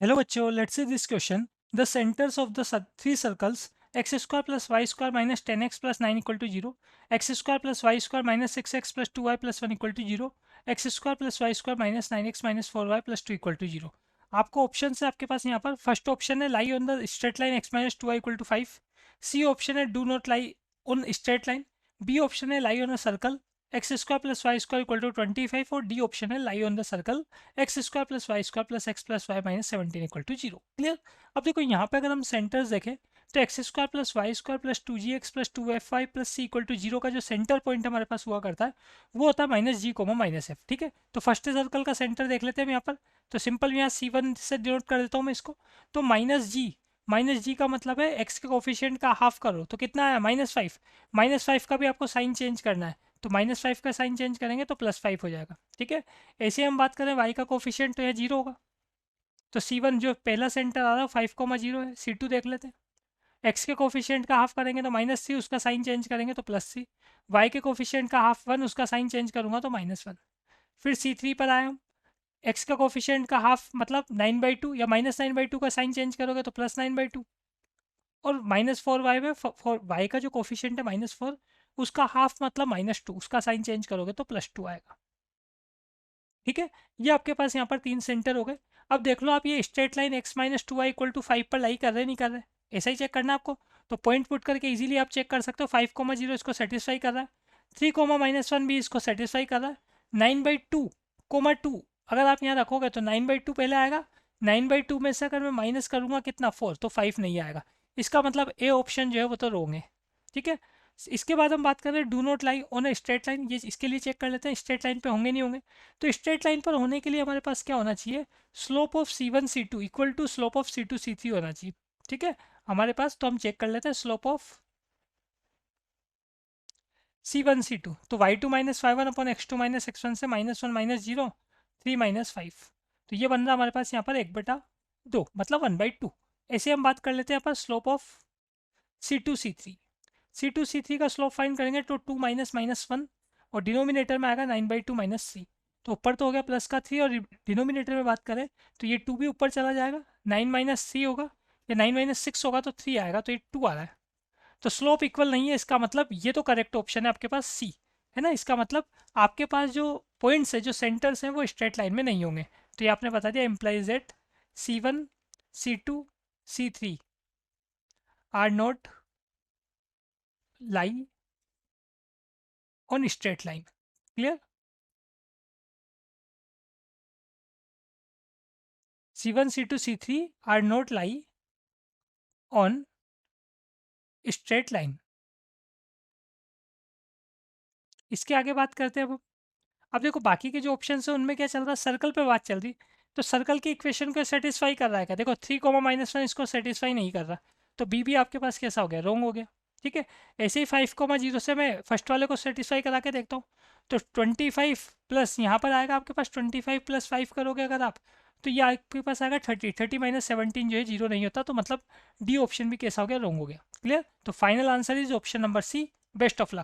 Hello बच्चों, let's see this question. The centers of the three circles x square plus y square minus 10x plus 9 equal to 0, x square plus y square minus 6x plus 2y plus 1 equal to 0, x square plus y square minus 9x minus 4y plus 2 equal to 0. आपको option है आपके पास यहाँ पर first option है lie on the straight line x minus 2y equal to 5, C option है do not lie on straight line, B option है lie on a circle x square plus y square equal to 25 और D option है lie on the circle x square plus y square plus x plus y minus 17 equal to 0. Clear. अब देखो यहाँ पे अगर हम centres देखें तो x square plus y square plus 2gx plus 2fy plus c equal to 0 का जो सेंटर पॉइंट हमारे पास हुआ करता है वो होता है माइनस जी कोमा माइनस एफ. ठीक है, तो फर्स्ट सर्कल का सेंटर देख लेते हैं यहाँ पर. तो सिंपल यहाँ C1 से डिनोट कर देता हूँ मैं इसको. तो माइनस जी का मतलब है एक्स के कोफिशिएंट का हाफ करो तो कितना है -5. -5 का भी आपको साइन चेंज करना है तो -5 का साइन चेंज करेंगे तो +5 हो जाएगा. ठीक है, ऐसे हम बात करें y का कोफिशिएंट तो यह 0 होगा. तो C1 जो पहला सेंटर आ रहा है 5,0 है. C2 देख लेते हैं. x के कोफिशिएंट का हाफ करेंगे तो -3, उसका साइन चेंज करेंगे तो +3. y के कोफिशिएंट का हाफ 1, उसका साइन चेंज करूंगा तो -1. फिर C3 पर आए हम. x का कोफिशिएंट का हाफ मतलब 9/2 या -9/2 का साइन चेंज करोगे तो +9/2. और -4y में y का जो कोफिशिएंट है -4 उसका हाफ मतलब -2, उसका साइन चेंज करोगे तो +2 आएगा. ठीक है, ये आपके पास यहाँ पर 3 सेंटर हो गए. अब देख लो आप ये straight line x minus 2y equal to 5 पर लाई कर रहे नहीं कर रहे, ऐसा ही चेक करना आपको. तो पॉइंट पुट करके इजीली आप चेक कर सकते हो 5,0 इसको सेटिस्फाई कर रहा है, 3,-1 भी इसको सेटिस्फाई कर रहा है, 9/2,2 अगर आप यहाँ रखोगे तो 9/2 पहले आएगा. 9/2 में से अगर मैं माइनस करूँगा कितना 4 तो 5 नहीं आएगा. इसका मतलब ए ऑप्शन जो है वो तो रॉन्ग है. ठीक है, इसके बाद हम बात कर रहे हैं do not lie on a straight line. ये इसके लिए चेक कर लेते हैं स्ट्रेट लाइन पे होंगे नहीं होंगे. तो स्ट्रेट लाइन पर होने के लिए हमारे पास क्या होना चाहिए, slope of C1 C2 equal to slope of C2 C3 होना चाहिए. ठीक है, हमारे पास तो हम चेक कर लेते हैं स्लोप ऑफ C1 C2. तो y2 minus y one upon x2 minus x1 से -1 -0 3 -5. तो ये बन रहा हमारे पास यहाँ पर 1/2 मतलब 1/2. ऐसे हम बात कर लेते हैं यहाँ पर slope of C2 C3. C2 C3 का स्लोप फाइंड करेंगे तो 2 -1 और डिनोमिनेटर में आएगा 9/2 -3. तो ऊपर तो हो गया प्लस का 3 और डिनोमिनेटर में बात करें तो ये 2 भी ऊपर चला जाएगा, 9 -3 होगा या 9 -6 होगा तो 3 आएगा, तो ये 2 आ रहा है. तो स्लोप इक्वल नहीं है, इसका मतलब ये तो करेक्ट ऑप्शन है आपके पास सी, है ना. इसका मतलब आपके पास जो पॉइंट्स है जो सेंटर्स हैं वो स्ट्रेट लाइन में नहीं होंगे. तो ये आपने बता दिया implies that C1 C2 C3 are not lie on straight line. Clear. C1 C2 C3 are not lie on straight line. इसके आगे बात करते हैं अब देखो बाकी के जो ऑप्शन है उनमें क्या चल रहा है, सर्कल पे बात चल रही. तो सर्कल की इक्वेशन को सेटिस्फाई कर रहा है क्या, देखो 3,-1 इसको सेटिस्फाई नहीं कर रहा. तो बी भी आपके पास कैसा हो गया, रॉन्ग हो गया. ठीक है, ऐसे ही 5,0 से मैं फर्स्ट वाले को सेटिस्फाई करा के देखता हूँ. तो 25 प्लस यहाँ पर आएगा आपके पास 25 + 5 करोगे अगर आप तो ये आपके पास आएगा 30. 30 - 17 जो है 0 नहीं होता. तो मतलब डी ऑप्शन भी कैसा हो गया, रॉन्ग हो गया. क्लियर. तो final answer is option number c. Best of luck.